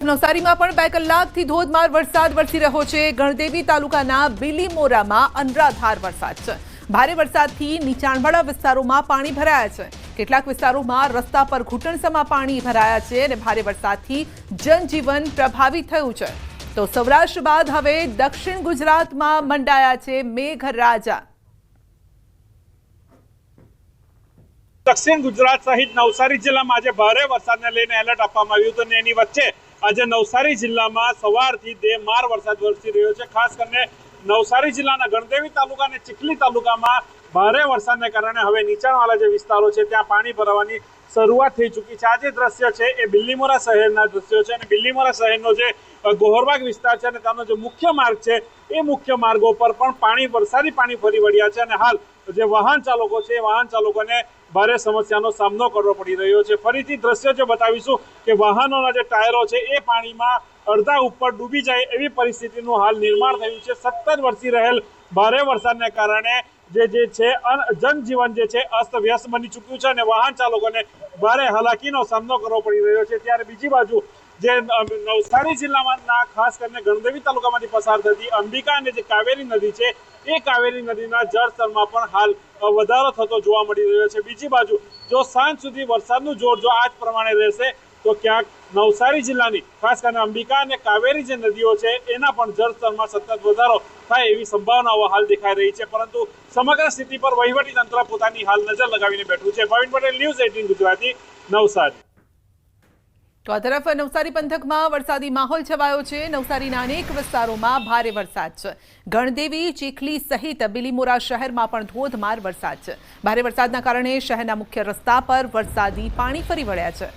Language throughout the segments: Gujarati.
નવસારીમાં પણ 2 કલાકથી ધોધમાર વરસાદ વરસી રહ્યો છે। ગણદેવી તાલુકાના બિલીમોરામાં અનરાધાર વરસાદ છે। ભારે વરસાદથી નીચાણવાળા વિસ્તારોમાં પાણી ભરાયા છે। કેટલાક વિસ્તારોમાં રસ્તા પર ઘૂંટણસમાં પાણી ભરાયા છે અને ભારે વરસાદથી જનજીવન પ્રભાવિત થયું છે। તો સૌરાષ્ટ્ર બાદ હવે દક્ષિણ ગુજરાતમાં મંડાયા છે મેઘરાજા। દક્ષિણ ગુજરાત સહિત નવસારી જિલ્લામાં આજે ભારે વરસાદને લઈને એલર્ટ આપવામાં આવ્યું હતું અને એની વચ્ચે આજે નવસારી જિલ્લામાં સવારથી ધોધમાર વરસાદ વરસી રહ્યો છે। ખાસ કરીને નવસારી જિલ્લાના ગણદેવી તાલુકા અને ચીખલી તાલુકામાં ભારે વરસાદને કારણે હવે નીચાણવાળા જે વિસ્તારો છે ત્યાં પાણી ભરાવાની શરૂઆત થઈ ચૂકી છે। આ જે દ્રશ્ય છે એ બિલીમોરા શહેરના દ્રશ્યો છે અને બિલીમોરા શહેરનો જે ગોહરબાગ વિસ્તાર છે અને તેનો જે મુખ્ય માર્ગ છે એ મુખ્ય માર્ગો પર પણ વરસાદી પાણી ફરી વળ્યા છે અને હાલ જે વાહન ચાલકો છે એ વાહન ચાલકોને ભારે સમસ્યાનો સામનો કરવો પડી રહ્યો છે। ફરીથી દ્રશ્ય જે બતાવીશું કે વાહનોના જે ટાયરો છે એ પાણીમાં અડધા ઉપર ડૂબી જાય એવી પરિસ્થિતિનું હાલ નિર્માણ થયું છે। સતત વરસી રહેલ ભારે વરસાદને કારણે જે છે જનજીવન જે છે અસ્તવ્યસ્ત બની ચૂક્યું છે અને વાહન ચાલકોને ભારે હાલાકીનો સામનો કરવો પડી રહ્યો છે। ત્યારે બીજી બાજુ જે નવસારી જિલ્લામાં ખાસ કરીને ગણદેવી તાલુકામાંથી પસાર થતી અંબિકા અને જે કાવેરી નદી છે એ કાવેરી નદીના જળસ્તરમાં પણ હાલ વધારો થતો જોવા મળી રહ્યો છે। બીજી બાજુ જો સાંજ સુધી વરસાદનું જોર જો આ જ પ્રમાણે રહેશે તો ક્યાંક નવસારી જિલ્લાની ખાસ કરીને અંબિકા અને કાવેરી જે નદીઓ છે એના પણ જળસ્તરમાં સતત વધારો થાય એવી સંભાવનાઓ હાલ દેખાઈ રહી છે। પરંતુ સમગ્ર સ્થિતિ પર વહીવટીતંત્ર પોતાની હાલ નજર લગાવીને બેઠું છે। ભાવિન પટેલ, ન્યૂઝ 18 ગુજરાતી, નવસારી। તો આ તરફ નવસારી પંથકમાં વરસાદી માહોલ છવાયો છે। નવસારીના અનેક વિસ્તારોમાં ભારે વરસાદ છે। ગણદેવી, ચીખલી સહિત બિલીમોરા શહેરમાં પણ ધોધમાર વરસાદ છે। ભારે વરસાદના કારણે શહેરના મુખ્ય રસ્તા પર વરસાદી પાણી ફરી વળ્યા છે।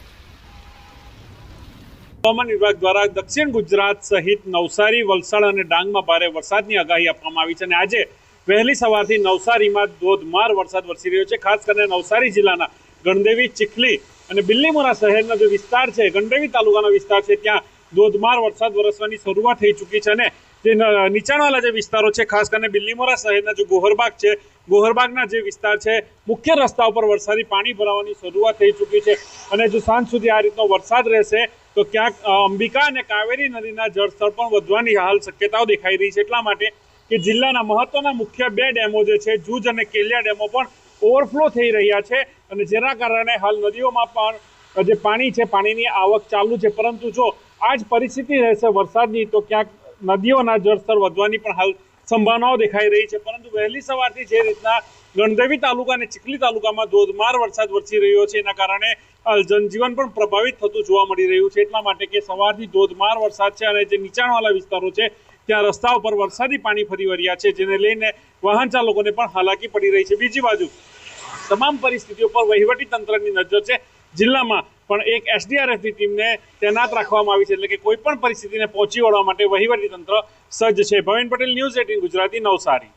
હવામાન વિભાગ દ્વારા દક્ષિણ ગુજરાત સહિત નવસારી, વલસાડ અને ડાંગમાં ભારે વરસાદની આગાહી આપવામાં આવી છે અને આજે વહેલી સવારથી નવસારીમાં ધોધમાર વરસાદ વરસી રહ્યો છે। ખાસ કરીને નવસારી જિલ્લાના ગણદેવી, ચીખલી અને બિલીમોરા શહેરનો જે વિસ્તાર છે, ગણદેવી તાલુકાનો વિસ્તાર છે, ત્યાં ધોધમાર વરસાદ વરસવાની શરૂઆત થઈ ચૂકી છે અને જે નીચાણવાળા જે વિસ્તારો છે ખાસ કરીને બિલીમોરા શહેરના જે ગોહરબાગ છે, ગોહરબાગના જે વિસ્તાર છે મુખ્ય રસ્તા ઉપર વરસાદી પાણી ભરાવાની શરૂઆત થઈ ચૂકી છે અને જો સાંજ સુધી આ રીતનો વરસાદ રહેશે તો ક્યાંક અંબિકા અને કાવેરી નદીના જળસ્તર પણ વધવાની હાલ શક્યતાઓ દેખાઈ રહી છે। એટલા માટે કે જિલ્લાના મહત્વના મુખ્ય 2 ડેમો જે છે જૂજ અને કેલિયા ડેમો પણ ઓવરફ્લો થઈ રહ્યા છે અને જેના કારણે હાલ નદીઓમાં પણ જે પાણી છે પાણીની આવક ચાલુ છે। પરંતુ જો આ જ પરિસ્થિતિ રહેશે વરસાદની તો ક્યાંક નદીઓના જળસ્તર વધવાની પણ હાલ સંભાવનાઓ દેખાઈ રહી છે। પરંતુ વહેલી સવારથી જે રીતના ગણદેવી તાલુકા અને ચીખલી તાલુકામાં ધોધમાર વરસાદ વરસી રહ્યો છે એના કારણે જનજીવન પણ પ્રભાવિત થતું જોવા મળી રહ્યું છે। એટલા માટે કે સવારથી ધોધમાર વરસાદ છે અને જે નીચાણવાળા વિસ્તારો છે ત્યાં રસ્તા ઉપર વરસાદી પાણી ફરી વળ્યા છે જેને લઈને વાહન ચાલકોને પણ હાલાકી પડી રહી છે। બીજી બાજુ તમામ પરિસ્થિતિઓ પર વહીવટી તંત્રની નજર છે। જિલ્લામાં પણ એક એસડીઆરએફની ટીમને તૈનાત રાખવામાં આવી છે એટલે કે કોઈ પણ પરિસ્થિતિને પહોંચી વળવા માટે વહીવટી તંત્ર સજ્જ છે। ભાવિન પટેલ, ન્યૂઝ 18 ગુજરાતી, નવસારી।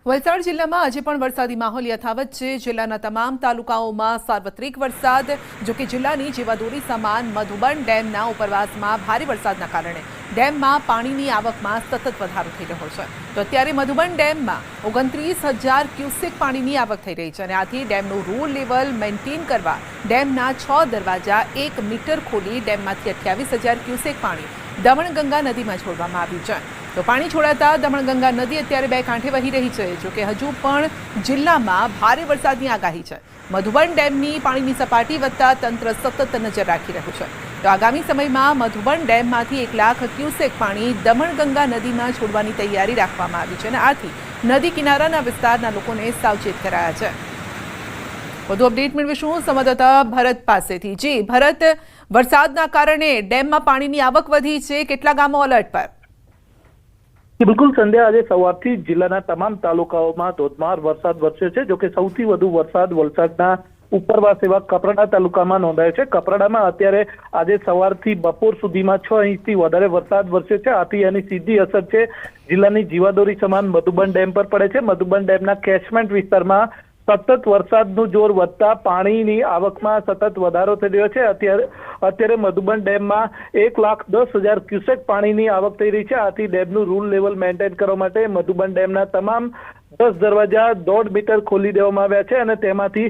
વલસાડ જિલ્લામાં આજે પણ વરસાદી માહોલ યથાવત છે। જિલ્લાના તમામ તાલુકાઓમાં સાર્વત્રિક વરસાદ, જો કે જિલ્લાની જીવાદોરી સમાન મધુબન ડેમના ઉપરવાસમાં ભારે વરસાદના કારણે ડેમમાં પાણીની આવકમાં સતત વધારો થઈ રહ્યો છે। તો અત્યારે મધુબન ડેમમાં 29,000 ક્યુસેક પાણીની આવક થઈ રહી છે અને આથી ડેમનું રૂલ લેવલ મેન્ટેન કરવા ડેમના 6 દરવાજા 1 મીટર ખોલી ડેમમાંથી 28,000 ક્યુસેક પાણી દમણગંગા નદીમાં છોડવામાં આવ્યું છે। તો પાણી છોડાતા દમણગંગા નદી અત્યારે 2 કાંઠે વહી રહી છે। જો કે હજુ પણ જિલ્લામાં ભારે વરસાદની આગાહી છે। મધુબન ડેમની પાણીની સપાટી વધતા તંત્ર સતત નજર રાખી રહ્યું છે। તો આગામી સમયમાં મધુબન ડેમમાંથી 1 લાખ ક્યુસેક પાણી દમણગંગા નદીમાં છોડવાની તૈયારી રાખવામાં આવી છે અને આથી નદી કિનારાના વિસ્તારના લોકોને સાવચેત કરાયા છે। વધુ અપડેટ મેળવીશું સંવાદદાતા ભરત પાસેથી। જી ભરત, વરસાદના કારણે ડેમમાં પાણીની આવક વધી છે, કેટલા ગામો એલર્ટ પર? બિલકુલ સંધ્યા, આજે સવારથી જિલ્લાના તમામ તાલુકાઓમાં ધોધમાર વરસાદ વરસ્યો છે। જોકે સૌથી વધુ વરસાદ વલસાડના ઉપરવાસ એવા કપરાડા તાલુકામાં નોંધાયો છે। કપરાડામાં અત્યારે આજે સવારથી બપોર સુધીમાં 6 ઇંચથી વધારે વરસાદ વરસ્યો છે। આથી એની સીધી અસર છે જિલ્લાની જીવાદોરી સમાન મધુબન ડેમ પર પડે છે। મધુબન ડેમના કેચમેન્ટ વિસ્તારમાં સતત વરસાદનું જોર વધતા પાણીની આવકમાં સતત વધારો થઈ રહ્યો છે। અત્યારે મધુબન ડેમમાં 1,10,000 ક્યુસેક પાણીની આવક થઈ રહી છે। આથી ડેમનું રૂલ લેવલ મેન્ટેન કરવા માટે મધુબન ડેમના તમામ 10 દરવાજા 1.5 મીટર ખોલી દેવામાં આવ્યા છે અને તેમાંથી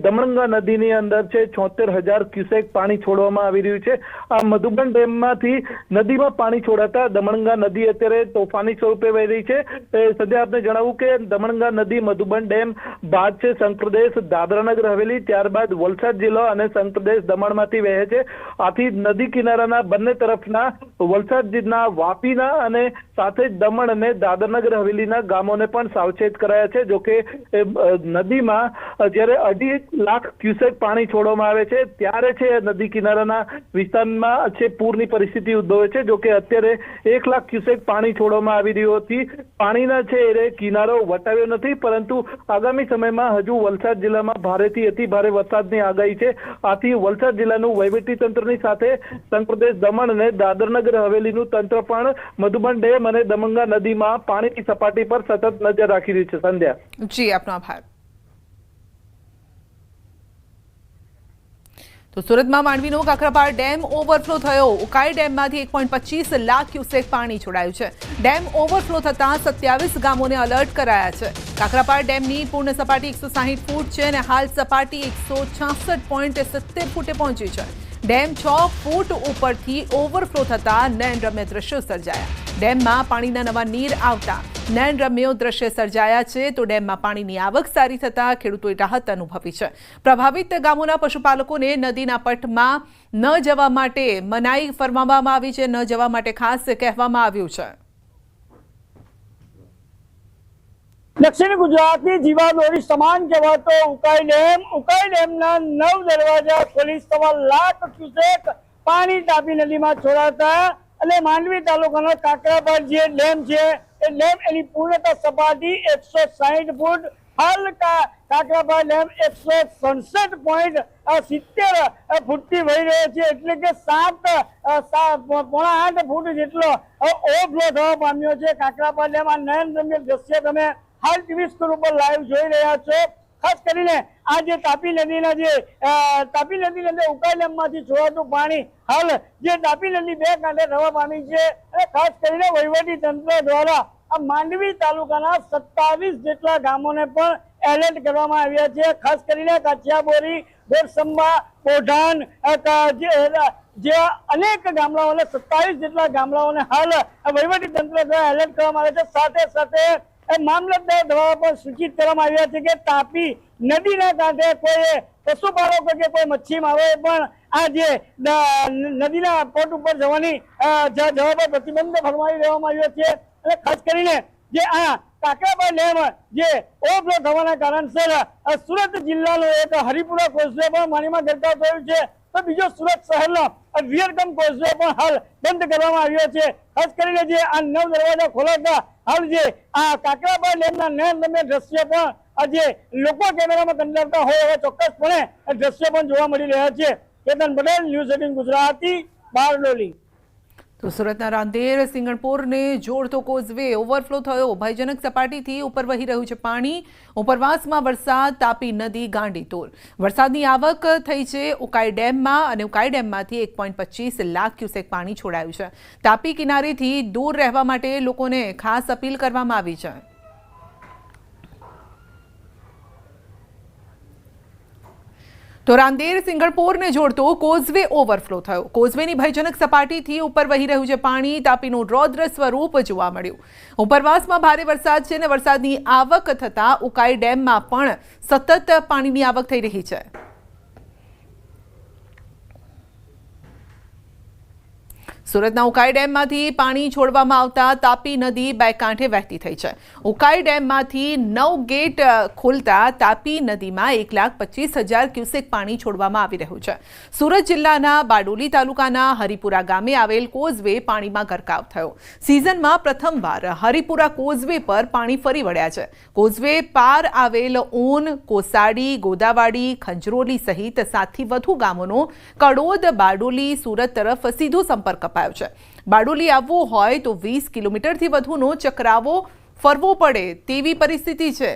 દમણગંગા નદીની અંદર છે 76,000 ક્યુસેક પાણી છોડવામાં આવી રહ્યું છે। આ મધુબન ડેમમાંથી નદીમાં પાણી છોડાતા દમણગંગા નદી અત્યારે તોફાની સ્વરૂપે વહી રહી છે। સદ્ય આપને જણાવું કે દમણગંગા નદી મધુબન ડેમ બાદ છે સંઘપ્રદેશ દાદરાનગર હવેલી, ત્યારબાદ વલસાડ જિલ્લો અને સંઘપ્રદેશ દમણમાંથી વહે છે। આથી નદી કિનારાના બંને તરફના વલસાડ જિલ્લાના વાપીના અને સાથે જ દમણ અને દાદરાનગર હવેલીના ગામોને પણ સાવચેત કરાયા છે। જો કે નદીમાં જ્યારે 2.5 લાખ ક્યુસેક પાણી છોડવામાં આવે છે ત્યારે છે નદી કિનારાના વિસ્તારમાં છે પૂરની પરિસ્થિતિ ઉદ્ભવે છે। જો કે અત્યારે 1 લાખ ક્યુસેક પાણી છોડવામાં આવી રહ્યું હોવાથી પાણીના છે એ કિનારો વટાવ્યો નથી, પરંતુ આગામી સમયમાં હજુ વલસાડ જિલ્લામાં ભારેથી અતિ ભારે વરસાદની આગાહી છે। આથી વલસાડ જિલ્લાનું વહીવટી તંત્રની સાથે સંઘપ્રદેશ દમણ અને દાદરનગર હવેલીનું તંત્ર પણ મધુબન ડેમ અને દમણગંગા નદીમાં પાણીની સપાટી પર સતત નજર રાખી રહ્યું છે। સંધ્યા જી, આપનો આભાર। તો સુરતમાં માંડવીનો કાકરાપાર ડેમ ઓવરફ્લો થયો। ઉકાઈ ડેમમાંથી 1.25 લાખ ક્યુસેક પાણી છોડાયું છે। ડેમ ઓવરફ્લો થતાં 27 ગામોને એલર્ટ કરાયા છે। કાકરાપાર ડેમની પૂર્ણ સપાટી 160 ફૂટ છે અને હાલ સપાટી 166.70 ફૂટે પહોંચી છે। ડેમ 6 ફૂટ ઉપરથી ઓવરફ્લો થતાં નયનરમ્ય દ્રશ્યો સર્જાયા। ડેમમાં પાણીના નવા નીર આવતા નયનરમ્ય દ્રશ્ય સર્જાયા છે। તો ડેમમાં પાણીની આવક સારી થતાં ખેડૂતોએ રાહત અનુભવી છે। પ્રભાવિત ગામોના પશુપાલકોને નદીના પટમાં ન જવા માટે મનાઈ ફરમાવવામાં આવી છે, ન જવા માટે ખાસ કહેવામાં આવ્યું છે। દક્ષિણ ગુજરાતની જીવાદોરી સમાન કહેવાતો ઉકાઈ ડેમના 9 દરવાજા ખોલી 1.25 લાખ ક્યુસેક પાણી તાપી નદીમાં છોડાતા અને માંડવી તાલુકાનો કાકરાપાર જે ડેમ છે એ ડેમ એની પૂર્ણતા સપાટી 160 ફૂટ, હાલ કાકરાપાર ડેમ 167.70 ફૂટથી વહી રહ્યો છે, એટલે કે 7.8 ફૂટ જેટલો ઓવરફ્લો થવા પામ્યો છે કાકરાપાર ડેમ। આ નયનરમ્ય દ્રશ્ય તમે હાલ ટીવી સ્ક્રીન ઉપર લાઈવ જોઈ રહ્યા છો। ખાસ કરીને આ જે તાપી નદીની અંદર ઉકાઈ ડેમમાંથી છોડાતું પાણી હાલ જે તાપી નદી 2 કાંઠે થવા પામી છે અને ખાસ કરીને વહીવટી તંત્ર દ્વારા આ માંડવી તાલુકાના 27 જેટલા ગામોને પણ એલર્ટ કરવામાં આવ્યા છે। ખાસ કરીને કાછિયાબોરી, ગોરસંબા, બોઢાન જે અનેક ગામડાઓને 27 જેટલા ગામડાઓને હાલ વહીવટી તંત્ર દ્વારા એલર્ટ કરવામાં આવ્યા છે। સાથે સાથે મામલતદાર દ્વારા પણ સૂચિત કરવામાં આવ્યા છે કે તાપી નદીના કાંઠે કોઈ પશુપાલકો કે કોઈ મચ્છીમારોએ પણ આ જે નદીના પટ ઉપર જવા પર પ્રતિબંધ ફરમાવી દેવામાં આવ્યો છે। અને ખાસ કરીને જે આ કાકરાપાર ડેમ જે ઓવરફ્લો થવાના કારણસર સુરત જિલ્લાનો એક હરિપુરા કોઝવે પણ પાણીમાં ગરકાવ થયું છે, તો બીજો સુરત શહેરનો વિયરકમ કોઝવે પણ હાલ બંધ કરવામાં આવ્યો છે। ખાસ કરીને જે આ 9 દરવાજા ખોલાતા હાલ જે આ કાકરાપાર ડેમના નયનરમ્ય દ્રશ્ય પણ આજે લોકો કેમેરામાં કંડારતા હોય એવા ચોક્કસપણે દ્રશ્ય પણ જોવા મળી રહ્યા છે। કેતન પટેલ, ન્યૂઝ 18 ગુજરાતી, બારડોલી। તો સુરતના રાંદેર સિંગણપુરને જોડતો કોઝવે ઓવરફ્લો થયો। ભયજનક સપાટીથી ઉપર વહી રહ્યું છે પાણી। ઉપરવાસમાં વરસાદ, તાપી નદી ગાંડીતુર। વરસાદની આવક થઈ છે ઉકાઈ ડેમમાં અને ઉકાઈ ડેમમાંથી 1.25 લાખ ક્યુસેક પાણી છોડાયું છે। તાપી કિનારેથી દૂર રહેવા માટે લોકોને ખાસ અપીલ કરવામાં આવી છે। તો રાંદેર સિંગણપુરને જોડતો કોઝવે ઓવરફ્લો થયો। કોઝવેની ભયજનક સપાટીથી ઉપર વહી રહ્યું છે પાણી। તાપીનું રૌદ્ર સ્વરૂપ જોવા મળ્યું। ઉપરવાસમાં ભારે વરસાદ છે અને વરસાદની આવક થતાં ઉકાઈ ડેમમાં પણ સતત પાણીની આવક થઈ રહી છે। સુરતના ઉકાઈ ડેમમાંથી પાણી છોડવામાં આવતા તાપી નદી 2 કાંઠે વહેતી થઈ છે। ઉકાઈ ડેમમાંથી 9 ગેટ ખોલતા તાપી નદીમાં 1,25,000 ક્યુસેક પાણી છોડવામાં આવી રહ્યું છે। સુરત જિલ્લાના બારડોલી તાલુકાના હરિપુરા ગામે આવેલ કોઝવે પાણીમાં ગરકાવ થયો। સિઝનમાં પ્રથમવાર હરિપુરા કોઝવે પર પાણી ફરી વળ્યા છે। કોઝવે પાર આવેલ ઊન, કોસાડી, ગોદાવાડી, ખંજરોલી સહિત 7થી વધુ ગામોનો કડોદ, બારડોલી, સુરત તરફ સીધો સંપર્ક અપાયો છે। બારડોલી આવવું હોય તો 20 કિલોમીટરથી વધુનો ચક્રાવો ફરવો પડે તેવી પરિસ્થિતિ છે।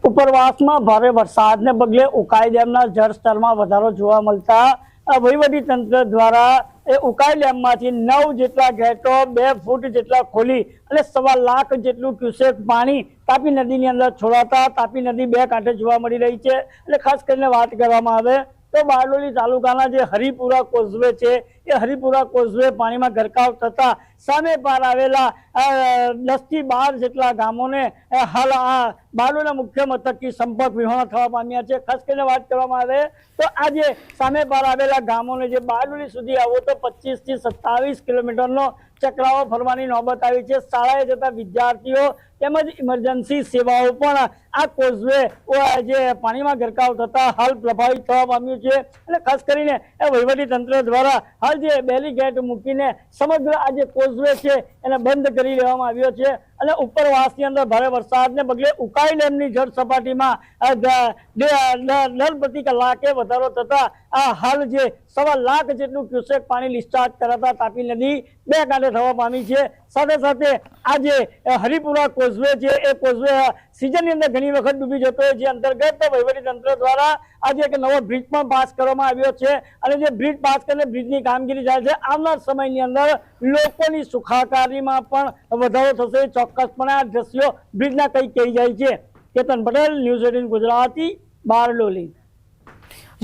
ઉપરવાસમાં ભારે વરસાદને પગલે ઉકાઈ ડેમના જળસ્તરમાં વધારો જોવા મળતા વહીવટી તંત્ર દ્વારા એ ઉકાઈ ડેમમાંથી 9 જેટલા ગેટો 2 ફૂટ જેટલા ખોલી અને 1.25 લાખ જેટલું ક્યુસેક પાણી તાપી નદીની અંદર છોડાતા તાપી નદી બે કાંઠે જોવા મળી રહી છે. એટલે ખાસ કરીને વાત કરવામાં આવે તો બારડોલી તાલુકાના જે હરિપુરા કોઝવે છે એ હરિપુરા કોઝવે પાણીમાં ગરકાવ થતા સામે પાર આવેલા 10 થી 12 જેટલા ગામોને હાલ આ બારડોલીના મુખ્ય મથકથી સંપર્ક વિહોણા થવા પામ્યા છે. ખાસ કરીને વાત કરવામાં આવે તો આજે સામે પાર આવેલા ગામોને જે બારડોલી સુધી આવો તો 25 થી 27 કિલોમીટરનો ચક્રાવો ફરવાની નોબત આવી છે. શાળાએ જતા વિદ્યાર્થીઓ તેમજ ઇમરજન્સી સેવાઓ પણ આ કોઝવે જે પાણીમાં ગરકાવ થતા હાલ પ્રભાવિત થવા પામ્યું છે. અને ખાસ કરીને વહીવટી તંત્ર દ્વારા હાલ જે બેરીકેડ મૂકીને સમગ્ર આ જે કોઝવે છે એને બંધ કરી દેવામાં આવ્યો છે. અને ઉપરવાસની અંદર ભારે વરસાદને પગલે ઉકાઈ ડેમની જળ સપાટીમાં દર પ્રતિ કલાકે વધારો થતા આ હાલ જે 1.25 લાખ જેટલું ક્યુસેક પાણી ડિસ્ચાર્જ કરાતા તાપી નદી બે કાંઠે થવા પામી છે. સાથે સાથે આ જે હરિપુરા કોઝવે છે એ કોઝવે સિઝનની અંદર ઘણી વખત ડૂબી જતો હોય, જે અંતર્ગત વહીવટી તંત્ર દ્વારા આજે એક નવો બ્રિજ પણ પાસ કરવામાં આવ્યો છે. અને જે બ્રિજ પાસ કરીને બ્રિજની કામગીરી ચાલે છે. આવનાર સમયની અંદર લોકોની સુખાકારીમાં પણ વધારો થશે. ચોક્કસપણે આ દ્રશ્યો બ્રિજના કઈ કહી જાય છે. કેતન પટેલ, ન્યૂઝ 18 ગુજરાતી, બારડોલી.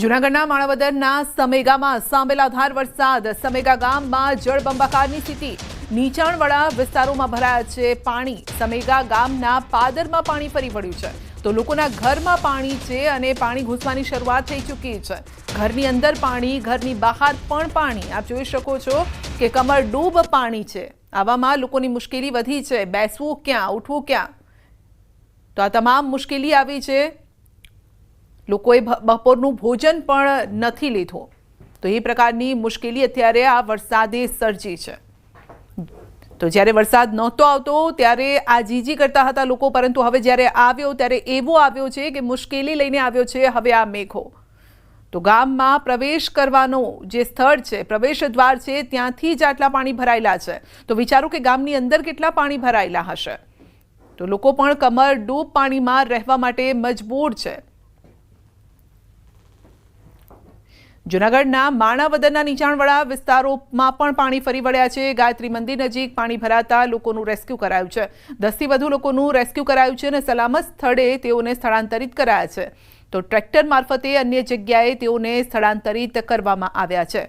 જૂનાગઢના માણાવદરના સમેગામાં સાંબેલાધાર વરસાદ. સમેગા ગામમાં જળબંબાકારની સ્થિતિ. નીચાણવાળા વિસ્તારોમાં ભરાયા છે પાણી. સમેગા ગામના પાદરમાં પાણી ફરી વળ્યું છે તો લોકોના ઘરમાં પાણી છે અને પાણી ઘૂસવાની શરૂઆત થઈ ચૂકી છે. ઘરની અંદર પાણી, ઘરની બહાર પણ પાણી. આપ જોઈ શકો છો કે કમર ડૂબ પાણી છે. આવામાં લોકોની મુશ્કેલી વધી છે. બેસવું ક્યાં, ઉઠવું ક્યાં, તો આ તમામ મુશ્કેલી આવી છે. લોકોએ બપોરનું ભોજન પણ નથી લીધું. તો એ પ્રકારની મુશ્કેલી અત્યારે આ વરસાદે સર્જી છે. તો જ્યારે વરસાદ નહોતો આવતો ત્યારે આ જીજી કરતા હતા લોકો, પરંતુ હવે જ્યારે આવ્યો ત્યારે એવો આવ્યો છે કે મુશ્કેલી લઈને આવ્યો છે હવે આ મેઘો. તો ગામમાં પ્રવેશ કરવાનું જે સ્થળ છે, પ્રવેશ દ્વાર છે, ત્યાંથી જ આટલા પાણી ભરાયેલા છે. તો વિચારો કે ગામની અંદર કેટલા પાણી ભરાયેલા હશે. તો લોકો પણ કમર ડૂબ પાણીમાં રહેવા માટે મજબૂર છે. જૂનાગઢના માણાવદરના નીચાણવાળા વિસ્તારોમાં પણ પાણી ફરી વળ્યા છે. ગાયત્રી મંદિર નજીક પાણી ભરાતા લોકોનું રેસ્ક્યુ કરાયું છે. 10 થી વધુ લોકોનું રેસ્ક્યુ કરાયું છે અને સલામત સ્થળે તેઓને સ્થળાંતરિત કરાયા છે. તો ટ્રેક્ટર મારફતે અન્ય જગ્યાએ તેઓને સ્થળાંતરિત કરવામાં આવ્યા છે.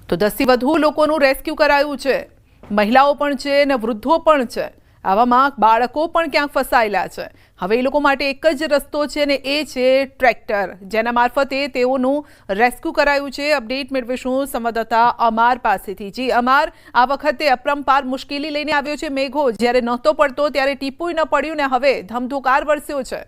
તો 10 થી વધુ લોકોનું રેસ્ક્યુ કરાયું છે. મહિલાઓ પણ છે અને વૃદ્ધો પણ છે. આવામાં બાળકો પણ ક્યાંક ફસાયેલા છે. હવે એ લોકો માટે એક જ રસ્તો છે અને એ છે ટ્રેક્ટર, જેના મારફતે તેઓનું રેસ્ક્યુ કરાયું છે. અપડેટ મેળવીશું સંવાદદાતા અમાર પાસેથી. જી અમાર, આ વખતે અપરંપાર મુશ્કેલી લઈને આવ્યો છે મેઘો. જ્યારે નહોતો પડતો ત્યારે ટીપુય ન પડ્યું ને હવે ધમધોકાર વરસ્યો છે.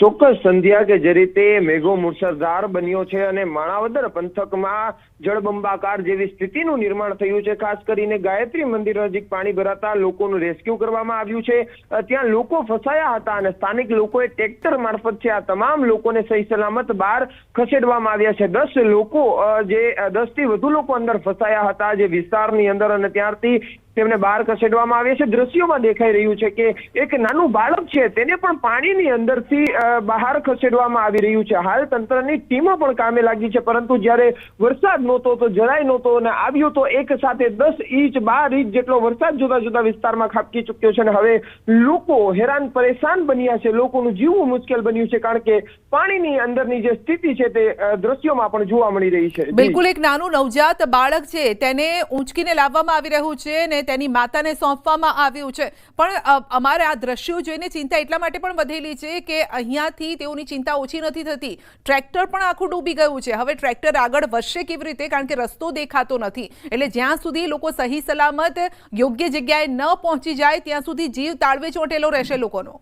ચોક્કસ સંધ્યા, કે જે રીતે મેઘો મુશળધાર બન્યો છે અને માણાવદર પંથકમાં જળબંબાકાર જેવી સ્થિતિનું નિર્માણ થયું છે. ખાસ કરીને ગાયત્રી મંદિર નજીક પાણી ભરાતા લોકોનું રેસ્ક્યુ કરવામાં આવ્યું છે. ત્યાં લોકો ફસાયા હતા અને સ્થાનિક લોકોએ ટ્રેક્ટર મારફત છે આ તમામ લોકોને સહી સલામત બહાર ખસેડવામાં આવ્યા છે. 10 લોકો, જે 10 થી વધુ લોકો અંદર ફસાયા હતા જે વિસ્તારની અંદર, અને ત્યારથી તેમને બહાર ખસેડવામાં આવ્યા છે. દ્રશ્યોમાં દેખાઈ રહ્યું છે કે એક નાનું બાળક છે તેને પણ પાણીની અંદરથી બહાર ખસેડવામાં આવી રહ્યું છે. હાલ તંત્રની ટીમો પણ કામે લાગી છે, પરંતુ જ્યારે વરસાદ નહોતો તો જરાય નહોતો અને આવ્યો તો એક સાથે 10 ઇંચ 12 ઇંચ જેટલો વરસાદ જુદા જુદા વિસ્તારમાં ખાબકી ચૂક્યો છે. અને હવે લોકો હેરાન પરેશાન બન્યા છે. લોકોનું જીવવું મુશ્કેલ બન્યું છે, કારણ કે પાણીની અંદરની જે સ્થિતિ છે તે દ્રશ્યોમાં પણ જોવા મળી રહી છે. બિલકુલ, એક નાનું નવજાત બાળક છે તેને ઊંચકીને લાવવામાં આવી રહ્યું છે અને તેની માતાને સોંપવામાં આવ્યું છે. પણ અમારે આ દ્રશ્યો જોઈને ચિંતા એટલા માટે પણ વધેલી છે કે અહીંયાથી તેઓની ચિંતા ઓછી નથી થતી. ટ્રેક્ટર પણ આખું ડૂબી ગયું છે. હવે ટ્રેક્ટર આગળ વધશે કેવી રીતે, કારણ કે રસ્તો દેખાતો નથી. એટલે જ્યાં સુધી લોકો સહી સલામત યોગ્ય જગ્યાએ ન પહોંચી જાય ત્યાં સુધી જીવ તાળવે ચોંટેલો રહેશે લોકોનો.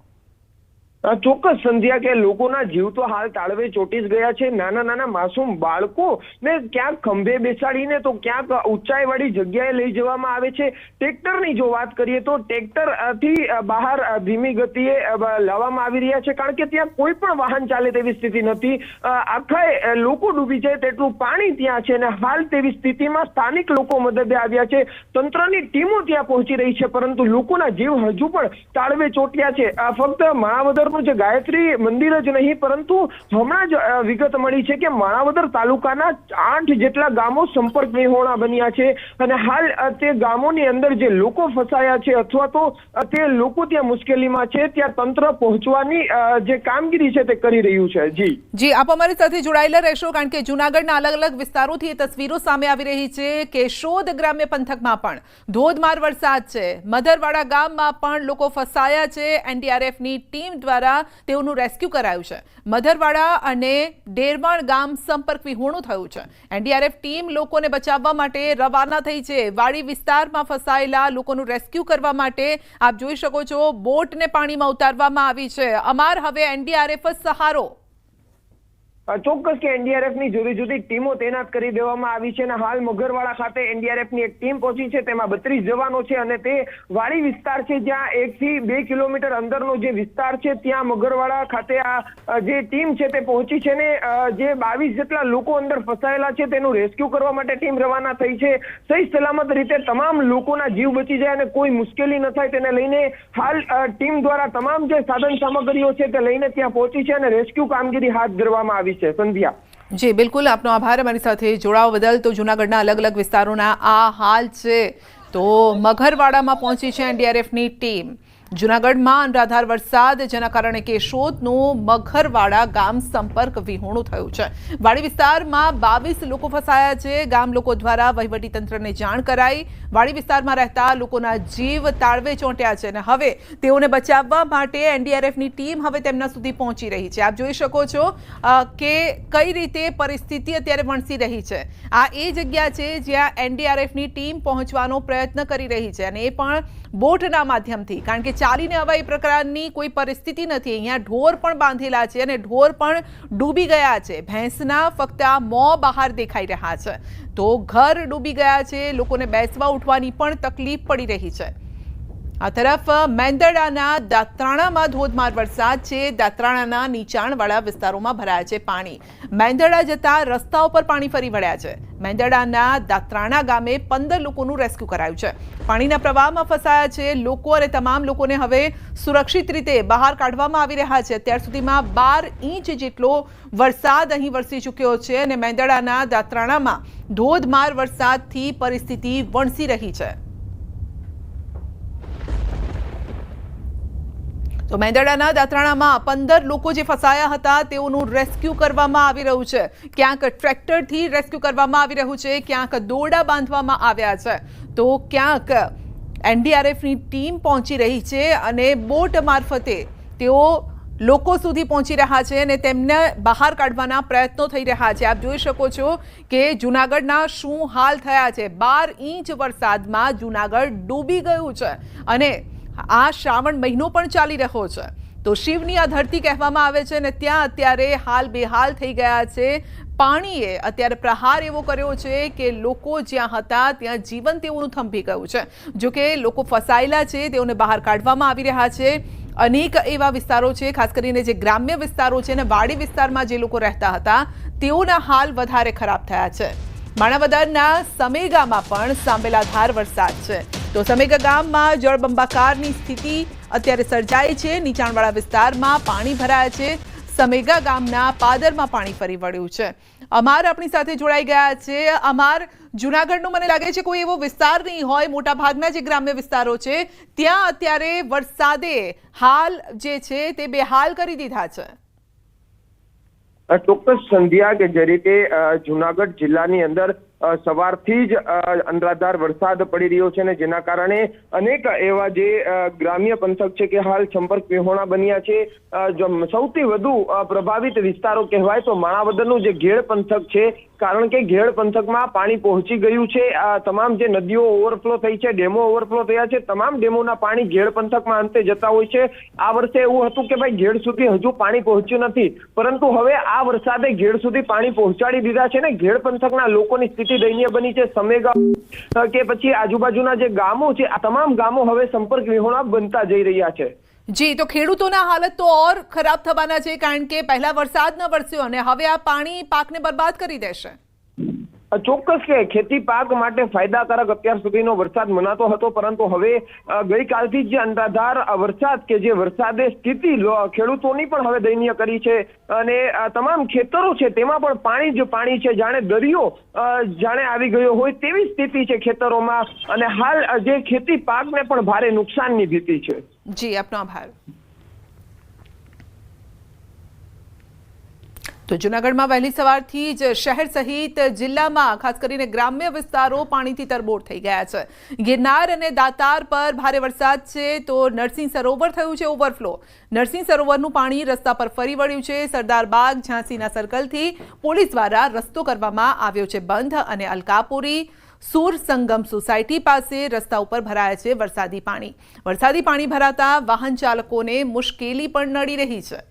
ચોક્કસ સંધ્યા, કે લોકોના જીવ તો હાલ તાળવે ચોંટી જ ગયા છે. નાના નાના માસૂમ બાળકો ને ક્યાંક ખંભે બેસાડીને તો ક્યાંક ઊંચાઈવાળી જગ્યાએ લઈ જવામાં આવે છે. ટ્રેક્ટરની જો વાત કરીએ તો ટ્રેક્ટર થી બહાર ધીમી ગતિએ લાવવામાં આવી રહ્યા છે, કારણ કે ત્યાં કોઈ પણ વાહન ચાલે તેવી સ્થિતિ નથી. આખા લોકો ડૂબી જાય તેટલું પાણી ત્યાં છે અને હાલ તેવી સ્થિતિમાં સ્થાનિક લોકો મદદે આવ્યા છે. તંત્રની ટીમો ત્યાં પહોંચી રહી છે, પરંતુ લોકોના જીવ હજુ પણ તાળવે ચોંટ્યા છે. ફક્ત માણાવદર માણાવદરનું જે ગાયત્રી મંદિર જ નહીં, પરંતુ હમણાં જ વિગત મળી છે કે માણાવદર તાલુકાના 8 જેટલા ગામો સંપર્ક વિહોણા બન્યા છે અને હાલ તે ગામોની અંદર જે લોકો ફસાયા છે અથવા તો તે લોકો ત્યાં મુશ્કેલીમાં છે, ત્યાં તંત્ર પહોંચવાની જે કામગીરી છે તે કરી રહ્યું છે. જી આપ અમારી સાથે જોડાયેલા રહેશો, કારણ કે જૂનાગઢના અલગ અલગ વિસ્તારોથી એ તસવીરો સામે આવી રહી છે. કેશોદ ગ્રામ્ય પંથકમાં પણ ધોધમાર વરસાદ છે. મધરવાડા ગામમાં પણ લોકો ફસાયા છે. એનડીઆરએફની ટીમ દ્વારા તેઓનું રેસ્ક્યુ કરાયું છે. મધરવાડા અને ડેરવાણ ગામ સંપર્ક વિહોણું થયું છે. એનડીઆરએફ ટીમ લોકોને બચાવવા માટે રવાના થઈ છે. વાડી વિસ્તારમાં ફસાયેલા લોકોનું રેસ્ક્યુ કરવા માટે આપ જોઈ શકો છો બોટને પાણીમાં ઉતારવામાં આવી છે. અમાર હવે એનડીઆરએફ જ સહારો. ચોક્કસ કે એનડીઆરએફ ની જુદી જુદી ટીમો તૈનાત કરી દેવામાં આવી છે અને હાલ મગરવાડા ખાતે એનડીઆરએફ ની એક ટીમ પહોંચી છે. તેમાં 32 જવાનો છે અને તે વાડી વિસ્તાર છે, જ્યાં 1 થી 2 કિલોમીટર અંદરનો જે વિસ્તાર છે ત્યાં મગરવાડા ખાતે આ જે ટીમ છે તે પહોંચી છે ને જે 22 જેટલા લોકો અંદર ફસાયેલા છે તેનું રેસ્ક્યુ કરવા માટે ટીમ રવાના થઈ છે. સહી સલામત રીતે તમામ લોકોના જીવ બચી જાય અને કોઈ મુશ્કેલી ન થાય તેને લઈને હાલ ટીમ દ્વારા તમામ જે સાધન સામગ્રીઓ છે તે લઈને ત્યાં પહોંચી છે અને રેસ્ક્યુ કામગીરી હાથ ધરવામાં આવી છે. સંધ્યા જી બિલકુલ, આપનો આભાર અમારી સાથે જોડાવા બદલ. તો જૂનાગઢના અલગ અલગ વિસ્તારોના આ હાલ છે. તો મઘરવાડામાં પહોંચી છે એનડીઆરએફની ટીમ. જૂનાગઢમાં અનરાધાર વરસાદ, જેના કારણે કેશોદનું મઘરવાડા ગામ સંપર્ક વિહોણું થયું છે. વાડી વિસ્તારમાં 22 લોકો ફસાયા છે. ગામ લોકો દ્વારા વહીવટીતંત્રને જાણ કરાઈ. વાડી વિસ્તારમાં રહેતા લોકોના જીવ તાળવે ચોંટ્યા છે અને હવે તેઓને બચાવવા માટે એનડીઆરએફની ટીમ હવે તેમના સુધી પહોંચી રહી છે. આપ જોઈ શકો છો કે કઈ રીતે પરિસ્થિતિ અત્યારે વણસી રહી છે. આ એ જગ્યા છે જ્યાં એનડીઆરએફની ટીમ પહોંચવાનો પ્રયત્ન કરી રહી છે અને એ પણ બોટના માધ્યમથી, કારણ કે ચાલીને અવાય પ્રકારની કોઈ પરિસ્થિતિ નથી. અહીંયા ઢોર પણ બાંધેલા છે અને ઢોર પણ ડૂબી ગયા છે. ભેંસના ફક્ત આ મોં બહાર દેખાઈ રહ્યા છે. તો ઘર ડૂબી ગયા છે. લોકોને બેસવા ઉઠવાની પણ તકલીફ પડી રહી છે. આ તરફ મેંદરડાના દાત્રાણામાં ધોધમાર વરસાદ છે. દાત્રાણાના નીચાણવાળા વિસ્તારોમાં ભરાયા છે પાણી. મેંદરડા જતા રસ્તા ઉપર પાણી ફરી વળ્યા છે. મેંદરડાના દાત્રાણા ગામે 15 લોકોનું રેસ્ક્યુ કરાયું છે. પાણીના પ્રવાહમાં ફસાયા છે લોકો અને તમામ લોકોને હવે સુરક્ષિત રીતે બહાર કાઢવામાં આવી રહ્યા છે. અત્યાર સુધીમાં 12 ઇંચ જેટલો વરસાદ અહીં વરસી ચૂક્યો છે અને મેંદરડાના દાત્રાણામાં ધોધમાર વરસાદથી પરિસ્થિતિ વણસી રહી છે. તો મેંદરડાના દાત્રાણામાં 15 લોકો જે ફસાયા હતા તેઓનું રેસ્ક્યુ કરવામાં આવી રહ્યું છે. ક્યાંક ટ્રેક્ટરથી રેસ્ક્યુ કરવામાં આવી રહ્યું છે, ક્યાંક દોરડા બાંધવામાં આવ્યા છે, તો ક્યાંક એનડીઆરએફની ટીમ પહોંચી રહી છે અને બોટ મારફતે તેઓ લોકો સુધી પહોંચી રહ્યા છે અને તેમને બહાર કાઢવાના પ્રયત્નો થઈ રહ્યા છે. આપ જોઈ શકો છો કે જૂનાગઢના શું હાલ થયા છે. 12 ઇંચ વરસાદમાં જૂનાગઢ ડૂબી ગયું છે અને આ શ્રાવણ મહિનો પણ ચાલી રહ્યો છે. તો શિવની આ ધરતી કહેવામાં આવે છે અને ત્યાં અત્યારે હાલ બેહાલ થઈ ગયા છે. પાણીએ અત્યારે પ્રહાર એવો કર્યો છે કે લોકો જ્યાં હતા ત્યાં જીવન તેઓનું થંભી ગયું છે. જો કે લોકો ફસાયેલા છે તેઓને બહાર કાઢવામાં આવી રહ્યા છે. અનેક એવા વિસ્તારો છે, ખાસ કરીને જે ગ્રામ્ય વિસ્તારો છે અને વાડી વિસ્તારમાં જે લોકો રહેતા હતા તેઓના હાલ વધારે ખરાબ થયા છે. માણાવદરના સમેગામાં પણ સાંબેલાધાર વરસાદ છે. તો સમેગા ગામમાં જળબંબાકારની સ્થિતિ અત્યારે સર્જાઈ છે. નીચાણવાળા વિસ્તારમાં પાણી ભરાયા છે. સમેગા ગામના પાદરમાં પાણી ફરી વળ્યું છે. અમાર આપણી સાથે જોડાઈ ગયા છે. અમાર, જૂનાગઢનો મને લાગે છે કોઈ એવો વિસ્તાર નહીં હોય, મોટા ભાગના જે ગ્રામ્ય વિસ્તારો છે ત્યાં અત્યારે વરસાદે હાલ જે છે તે બેહાલ કરી દીધા છે. ચોક્કસ સંધ્યા કે જે રીતે જૂનાગઢ જિલ્લાની અંદર સવારથી જ અનરાધાર વરસાદ પડી રહ્યો છે અને જેના કારણે અનેક એવા જે ગ્રામ્ય પંથક છે કે હાલ સંપર્ક વિહોણા બન્યા છે. સૌથી વધુ પ્રભાવિત વિસ્તારો કહેવાય તો માણાવદરનું જે ઘેડ પંથક છે, કારણ કે ઘેડ પંથકમાં પાણી પહોંચી ગયું છે. તમામ જે નદીઓ ઓવરફ્લો થઈ છે, ડેમો ઓવરફ્લો થયા છે, તમામ ડેમોના પાણી ઘેડ પંથકમાં અંતે જતા હોય છે. આ વર્ષે એવું હતું કે ભાઈ ઘેડ સુધી હજુ પાણી પહોંચ્યું નથી, પરંતુ હવે આ વરસાદે ઘેડ સુધી પાણી પહોંચાડી દીધા છે ને ઘેડ પંથકના લોકોની સ્થિતિ દયનીય બની છે. સમેગા કે પછી આજુબાજુના જે ગામો છે, આ તમામ ગામો હવે સંપર્ક વિહોણા બનતા જઈ રહ્યા છે. જી, તો ખેડૂતોના હાલત તો ઓર ખરાબ થવાના છે, કારણ કે પહેલા વરસાદ ન વરસ્યો અને હવે આ પાણી પાકને બરબાદ કરી દેશે. ચોક્કસ કે ખેતી પાક માટે ફાયદાકારક અત્યાર સુધીનો વરસાદ મનાતો હતો, પરંતુ હવે ગઈકાલથી જે અનરાધાર વરસાદ કે જે વરસાદે સ્થિતિ ખેડૂતોની પણ હવે દયનીય કરી છે અને તમામ ખેતરો છે તેમાં પણ પાણી જ પાણી છે, જાણે દરિયો જાણે આવી ગયો હોય તેવી સ્થિતિ છે ખેતરોમાં અને હાલ જે ખેતી પાકને પણ ભારે નુકસાનની ભીતિ છે. જી, આપનો આભાર. તો જૂનાગઢમાં વહેલી સવારથી જ શહેર સહિત જિલ્લામાં ખાસ કરીને ગ્રામ્ય વિસ્તારો પાણીથી તરબોળ થઈ ગયા છે. ગિરનાર અને દાતાર પર ભારે વરસાદ છે તો નરસિંહ સરોવર થયું છે ઓવરફ્લો. નરસિંહ સરોવરનું પાણી રસ્તા પર ફરી વળ્યું છે. સરદારબાગ ઝાંસીના સર્કલથી પોલીસ દ્વારા રસ્તો કરવામાં આવ્યો છે બંધ અને અલકાપુરી સુર સંગમ સોસાયટી પાસે રસ્તા ઉપર ભરાયા છે વરસાદી પાણી. વરસાદી પાણી ભરાતા વાહન ચાલકોને મુશ્કેલી પણ નડી રહી છે.